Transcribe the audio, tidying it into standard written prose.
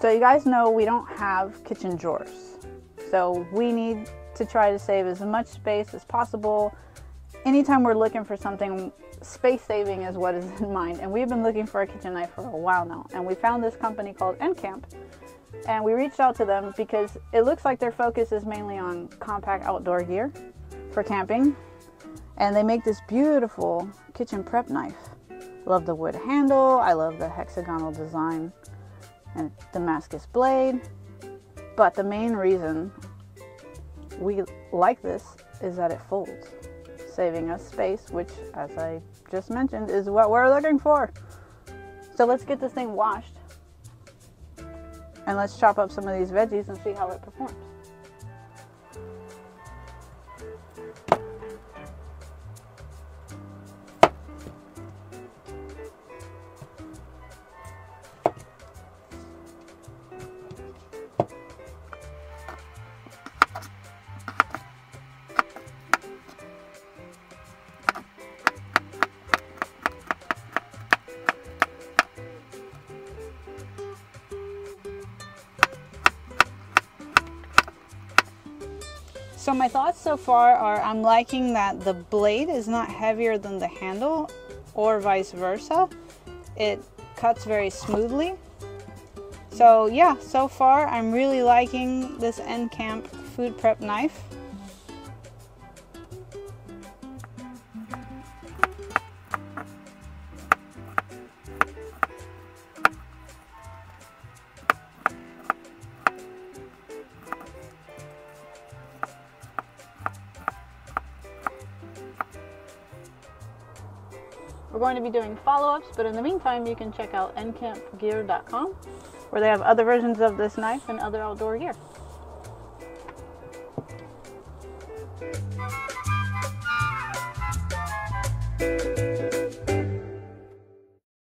So you guys know we don't have kitchen drawers. So we need to try to save as much space as possible. Anytime we're looking for something, space saving is what is in mind. And we've been looking for a kitchen knife for a while now. And we found this company called nCamp. And we reached out to them because it looks like their focus is mainly on compact outdoor gear for camping. And they make this beautiful kitchen prep knife. Love the wood handle. I love the hexagonal design and Damascus blade. But the main reason we like this is that it folds, saving us space, which, as I just mentioned, is what we're looking for. So let's get this thing washed and let's chop up some of these veggies and see how it performs. So my thoughts so far are I'm liking that the blade is not heavier than the handle or vice versa. It cuts very smoothly. So yeah, so far I'm really liking this nCamp food prep knife. We're going to be doing follow-ups, but in the meantime, you can check out ncampgear.com, where they have other versions of this knife and other outdoor gear.